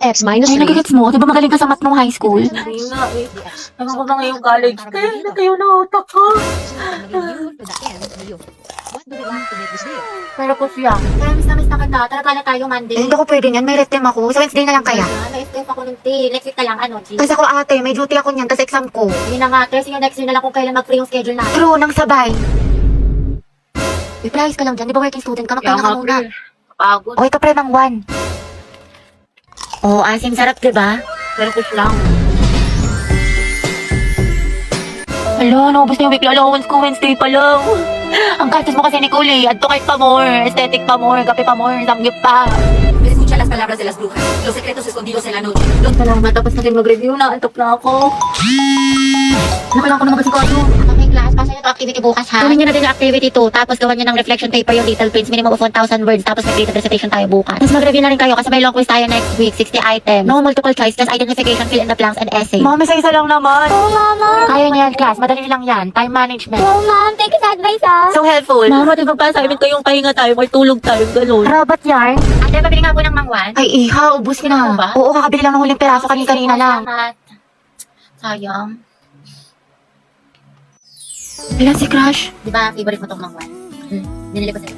X minus Ay, 3. nagigits mo. Di ba magaling ka sa math nung high school? Hindi nga eh. Ewan ko ba ngayong college? Kaya na kayo na utak ko. What do we want to make this deal? Pero po siya. Kaya miss na kita. Talaga na tayo Monday. Eh, hindi ko pwede yan. May red team ako. Sa Wednesday na lang kaya. Na-escape ako ng tea. Next week na lang, ano, G. Kasi ako ate, may duty ako niyan. Tapos exam ko. Yun na nga, Tres, yung next year na lang kung kailan mag-free yung schedule natin. True, nang sabay. May price ka lang dyan. Di ba working student ka? Kaya Magpahinga nga ka muna. pre. Pagod. O, ito pre, mang one. Oh, asim sarap, di ba? Pero push lang. Hala, naubos na yung weekly allowance ko. Wednesday pa lang. Ang gastos mo kasi ni Kuli. Adto kahit pa more. Aesthetic pa more. Kape pa more. Samgyup pa. Escucha las palabras de las brujas, los secretos escondidos en la noche. Salamat, tapos na din mag-review na. Antok na ako. Nakailangan ko naman kasi kaso. Okay, class, pasa nyo to activity bukas, ha? Gawin nyo na din yung activity 2, tapos gawan nyo ng reflection paper yung little prints, minimum of 1,000 words, tapos mag-creative recitation tayo bukas. Tapos mag-review na rin kayo kasi may long quiz tayo next week, 60 items. No multiple choice, just identification, fill in the blanks, and essay. Mami, sa isa lang naman. Oh, mama! Kaya niya yan, class. Madali lang yan. Time management. Oh, ma'am, thank you sa advice, ha? So helpful. Mama, di ba pa sa amin kayong pahinga tayo, may tulog tayo, gano'n. Robot yarn. Ate, pabili nga po ng mangwan. Ay, iha. Ubus ka na. Ano ba? Oo, kakabili lang ng huling peraso kanina lang. Salamat. Sayang. Wala si Crush. Di ba, favorite mo tong mangwan? Binili ko sa'yo.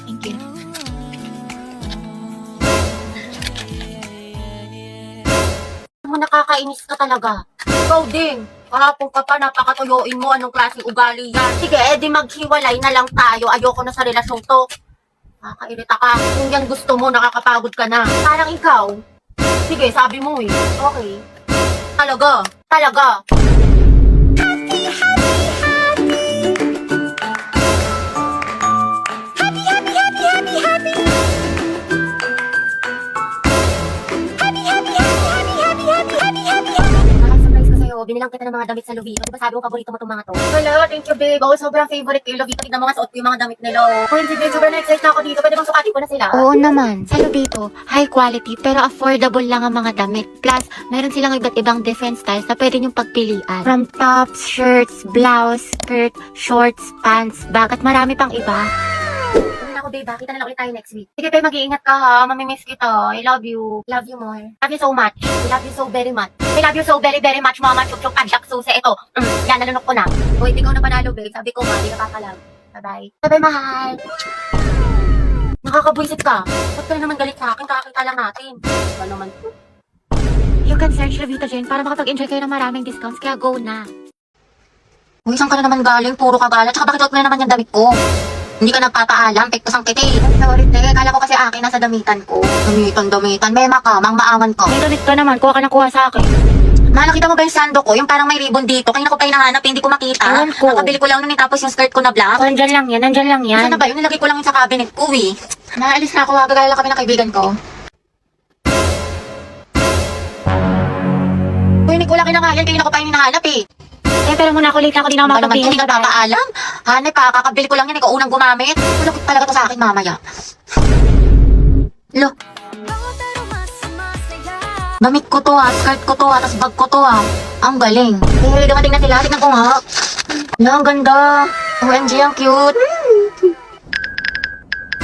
Thank you. Mo nakakainis ka talaga. Ikaw din. Kahapon ka pa, napakatuyoin mo. Anong klaseng ugali yan? Sige, edi maghiwalay na lang tayo. Ayoko na sa relasyon to. Nakakairita ka. Kung yan gusto mo, nakakapagod ka na. Parang ikaw. Sige, sabi mo eh. Okay. Talaga. Talaga. Surprise ko sa'yo. Binilang kita ng mga damit sa Lovito. Diba sabi ko paborito mo itong mga to? Hello, thank you babe. Oo, sobrang favorite ko yung Lovito. Tignan mo nga suot ko yung mga damit nila. Oh. Oh, hindi babe. Sobrang na-excite na ako dito. Pwede bang sukatin ko na sila? Oo naman. Sa Lubito, high quality pero affordable lang ang mga damit. Plus, meron silang iba't ibang different styles na pwede niyong pagpilian. From tops, shirts, blouse, skirt, shorts, pants, bag, at marami pang iba. Ano na ako babe. Kita na lang ulit tayo next week. Sige babe, mag-iingat ka ha. Mamimiss kita. I love you. Love you more. Love you so much. I love you so very much. I love you so very very much, mama. Chuk-chuk, adyak, susi. Ito. Yan, nalunok ko na. O, hindi ikaw na panalo babe. Sabi ko nga, di ka papalag. Bye-bye. Bye-bye, mahal. Nakakabwisit ka. Ba't ka na naman galit sa akin? Kakakita lang natin. Ano naman? You can search Lubito Jane para makapag-enjoy kayo ng maraming discounts, kaya go na. Uy, saan ka na naman galing? Puro ka galat. Tsaka bakit huwag mo na naman yung damit ko? Hindi ka nagpapaalam. Pektos ang kiti. Sorry, te. Kala ko kasi akin nasa damitan ko. Damitan. Mema ka. Mangmaangan ka. May damit ka naman, kuha ka ng kuha sa akin. Ma, nakita mo ba yung sando ko? Yung parang may ribbon dito. Kanina ko pa hinahanap, hindi ko makita. Ewan ko. Nakabili ko lang nun, tapos yung skirt ko na black. Nandyan lang yan, nandyan lang yan. Saan na ba yun? Nilagay ko lang yun sa cabinet ko eh. Naalis na ako, gagaya lang kami ng kaibigan ko. Uy, may kulang kinangalan, kayo na ko pa yung hinahanap eh. Eh, pero muna ako late na ako, di na ako Ano naman, makapagpili. hindi ka papaalam? Hanay pa, kakabili ko lang yan, ikaw unang gumamit. Kulakot talaga to sa akin mamaya. Lo. Damit ko to skirt ko to tas bag ko to Ang galing. Eh, dumating na sila, tignan ko nga. Ang ganda. OMG, ang cute.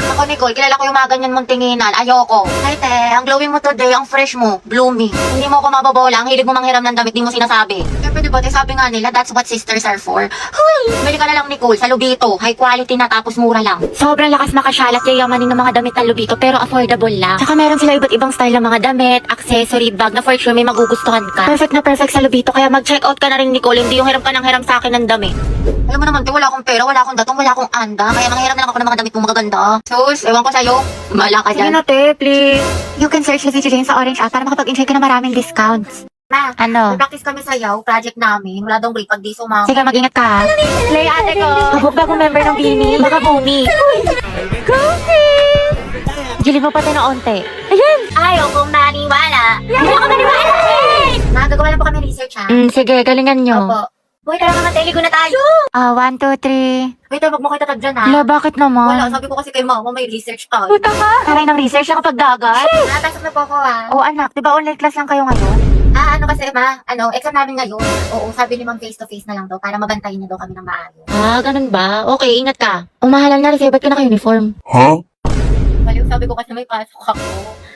Ako, Nicole, kilala ko yung mga ganyan mong tinginan. Ayoko. Ay, te, ang glowing mo today, ang fresh mo, blooming. Hindi mo ako mababola, ang hilig mo manghiram ng damit, di mo sinasabi. Siyempre, diba, te, sabi nga nila, that's what sisters are for. Huy! Bili ka na lang, Nicole, sa Lubito. High quality na, tapos mura lang. Sobrang lakas makasyalat yayamanin ng mga damit na Lubito pero affordable lang. Tsaka meron sila iba't ibang style ng mga damit, accessory, bag na for sure may magugustuhan ka. Perfect na perfect sa Lubito kaya mag-check out ka na rin, Nicole. Hindi yung hiram ka ng hiram sa akin ng damit. Alam mo naman, te, wala akong pera, wala akong datong, wala akong anda. Kaya manghiram na lang ako ng mga damit mo magaganda. Sus, ewan ko sa'yo. Bahala ka dyan. te, please. You can search Lubito Jane sa Orange app para makapag-enjoy ka ng maraming discounts. Ma, Ano? practice kami sayaw, project namin. Wala daw break pag di sumama. Sige, mag-ingat ka. Play ate ko. Habog ba akong member ng Bini? Baka bumi. Gili mo pati na onte. Ayaw kong maniwala. Ayaw kong maniwala. Ma, gagawa lang po kami research ha. Sige, galingan nyo. Opo. Uy, tara mga teligo na tayo. 1, 2, 3. Wait, wag mo kayo tatag dyan ha. Hala, bakit naman? Wala, sabi ko kasi kay mama, may research tayo. Puta ka! Taray ng research ako pagdagat. Pasok na po ako ha. Oh anak, di ba online class lang kayo ngayon? Ano kasi ma, exam namin ngayon. Oo, sabi ni ma'am face to face na lang daw para mabantayin niya daw kami ng maayos. Ganun ba? Okay, ingat ka. Umahalal na rin, ba't ka naka-uniform? Baliw, sabi ko kasi may pasok ako.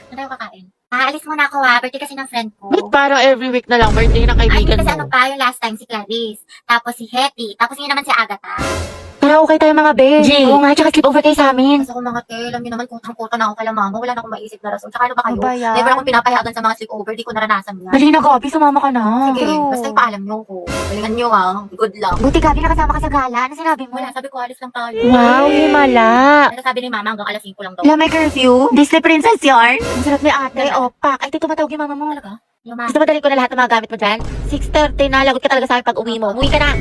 Na tayo kakain. Aalis muna ako ha, birthday kasi ng friend ko. Ba't parang every week na lang birthday ng Ay, kaibigan kasi mo? ano pa, yung last time si Clarice. Tapos si Hetty. Tapos yun naman si Agatha. Pero okay tayo mga be. G. Oo nga, tsaka sleep over kayo sa amin. Kasi ako mga te, alam niyo naman, kutang-kuta na ako kala mama. Wala na akong maisip na rason. Tsaka ano ba kayo? Ano ba yan? Never akong pinapayagan sa mga sleepover. Di ko naranasan yan. Dali na, Gabi, sumama ka na. Sige, basta ipaalam niyo ko. Galingan niyo ha. Good luck. Buti Gabi, nakasama ka sa gala. Ano sinabi mo? Wala, sabi ko alis lang tayo. Wow, himala. Pero sabi ni mama hanggang alas 5 lang daw. Wala, may curfew. Disney Princess yarn. Ang sarap ni ate. Opak. Ay, tito, matawag yung mama mo. Talaga? Yung mama. Gusto mo dalhin ko na lahat ng mga gamit mo dyan? 6:30 na, lagot ka talaga sa akin pag uwi mo. Umuwi ka na.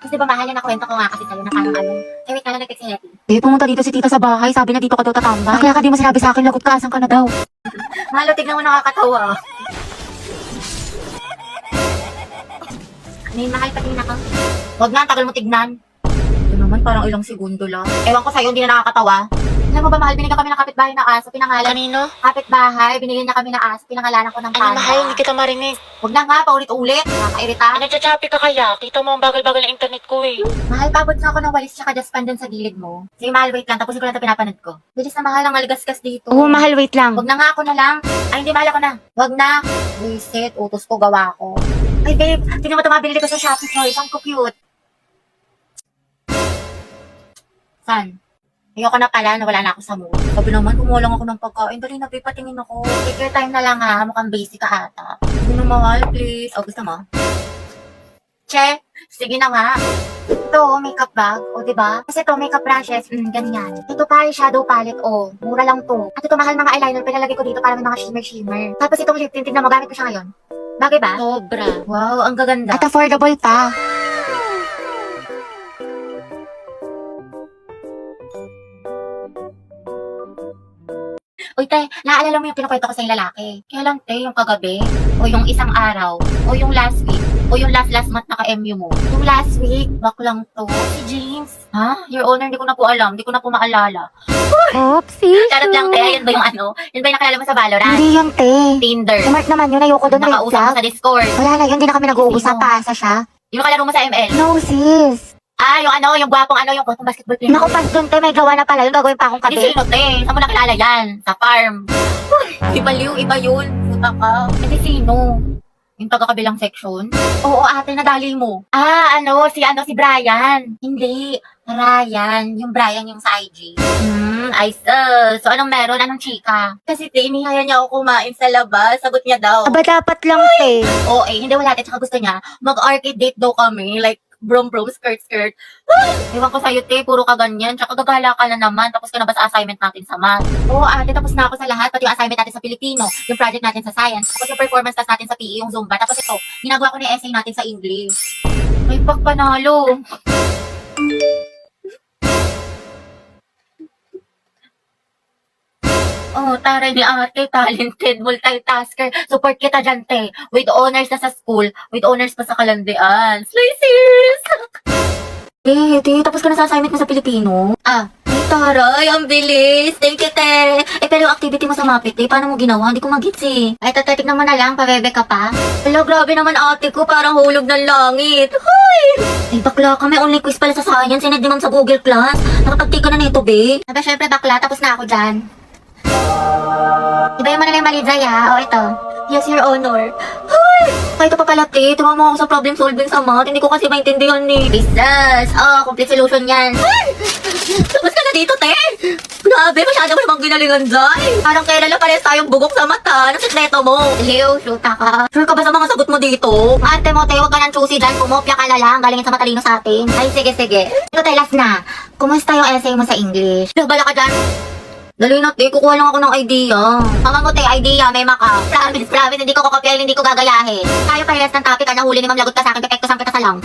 Kasi ba mahal yan, nakwento ko nga kasi sa'yo na parang ano. Eh, wait ka lang, nag-text si Hetty. Eh, pumunta dito si tita sa bahay. Sabi na dito ka daw tatambay. Kaya ka di mo sinabi sa akin, lagot ka, asan ka na daw. Mahalo, tignan mo nakakatawa. May mahal patingin ako. Huwag na, ang tagal mo tignan. Ito naman, parang ilang segundo lang. Ewan ko sa'yo, hindi na nakakatawa. Alam mo ba, mahal, binigyan kami ng kapitbahay na aso, pinangalan. Kanino? Kapitbahay, binigyan niya kami ng aso, pinangalanan ko ng panda. kita marinig. Huwag na nga, paulit-ulit. Nakakairita. Nagchachapi ka kaya? Kita mo ang bagal-bagal ng internet ko eh. Mahal, pabot na ako ng walis tsaka dustpan dun sa gilid mo. Sige, mahal, wait lang. Tapusin ko lang ito pinapanood ko. Bilis na mahal, ang maligasgas dito. Oo, mahal, wait lang. Huwag na nga ako na lang. Ay, hindi, mahal ako na. Huwag na. Reset, utos ko, gawa ko. Ay, babe, tingnan mo ito, mabili ko sa Shopee Toys. Ang cute. San? Ayoko na pala, nawala na ako sa mood. Sabi naman, kumulang ako ng pagkain. Dali na, babe, patingin ako. Take your time na lang ha. Mukhang basic ka ata. Sige na, mahal, please. O, gusto mo? Che, sige na nga. Ito, makeup bag. O, diba? Kasi ito, makeup brushes. Ganyan. Ito pa, shadow palette. O, mura lang to. At ito, mahal mga eyeliner. Pinalagay ko dito para may mga shimmer-shimmer. Tapos itong lip tint, tignan mo, gamit ko siya ngayon. Bagay ba? Sobra. Wow, ang gaganda. At affordable pa. Uy, te, naaalala mo yung kinukwento ko sa yung lalaki? Kaya lang, te, yung kagabi, o yung isang araw, o yung last week, o yung last month naka-MU mo. Yung last week, baklang to. Si James. Ha? Your Honor, hindi ko na po alam. Hindi ko na po maalala. Oopsie. Charot lang, te. Yun ba yung ano? Yun ba yung nakalala mo sa Valorant? Hindi yun, te. Tinder. Smart naman yun, ayoko doon, red Nakausap mo flag. sa Discord. Wala na yun, di na kami nag-uusap, Sino? paasa siya. Yung nakalaro mo sa ML. No, sis. Ah, yung ano, yung gwapong ano, yung gwapong basketball player. Naku, pas doon, te, may gawa na pala yun, gagawin pa akong Hindi kape. sino, te. Saan mo nakilala yan? Sa farm. Iba liw, iba yun. Puta ka. Hindi sino? Yung taga-kabilang section? Oo, ate, nadali mo. Ah, si Brian. Hindi, Ryan. Yung Brian yung sa IG. I So, anong meron? Anong chika? Kasi te, inihaya niya ako kumain sa labas. Sagot niya daw. Aba, dapat lang, te. Oo, hindi wala. Tsaka gusto niya, mag-arcade date daw kami. Like, brom, skirt. Ewan ko sa'yo, te, puro ka ganyan. Tsaka gagala ka na naman. Tapos ka na ba sa assignment natin sa math? Oo, ate, tapos na ako sa lahat. Pati yung assignment natin sa Filipino, yung project natin sa science, tapos yung performance task natin sa PE, yung Zumba. Tapos ito, ginagawa ko na yung essay natin sa English. May pagpanalo. Oh, taray ni ate, talented, multitasker. Support kita dyan, te. With honors na sa school, with honors pa sa kalandian. Slay, sis! Te, tapos ka na sa assignment mo sa Pilipino. Ay, taray, ang bilis. Thank you, te. Pero yung activity mo sa Mapit, eh, paano mo ginawa? Hindi ko magits eh. Ay, tatatignan mo na lang, pabebe ka pa. Hello, grabe naman ate ko, parang hulog ng langit. Hoy! Ay, bakla ka, may online quiz pala sa science. Sinad din sa Google Class. Nakapag-take ka na nito, be. Aba, syempre bakla, tapos na ako dyan. Ibayan mo na lang yung mali, Zay, ha? O, ito. Yes, your honor. Ay, ito pa pala, te. Tuwa mo ako sa problem solving sa math. Hindi ko kasi maintindihan eh. Jesus! Complete solution yan. Tapos ka na dito, te. Grabe, masyado mo namang ginalingan dyan. Parang kailan lang pares tayong bugok sa mata. Anong sekreto mo? Liw, shoota ka. Sure ka ba sa mga sagot mo dito? Ate mo, te, huwag ka nang choosy dyan. Kumopya ka na lang. Galingin sa matalino sa atin. Ay, sige. Ito, te, last na. Kumusta yung essay mo sa English? Bala ka dyan. Dali na, te. Kukuha lang ako ng idea. Mama mo, te, idea. May maka. Promise. Hindi ko kokopyahin, hindi ko gagayahin. Tayo parehas ng topic. Nahuli ni Ma'am Lagot ka sa akin. Pepekto sang kita sa lang.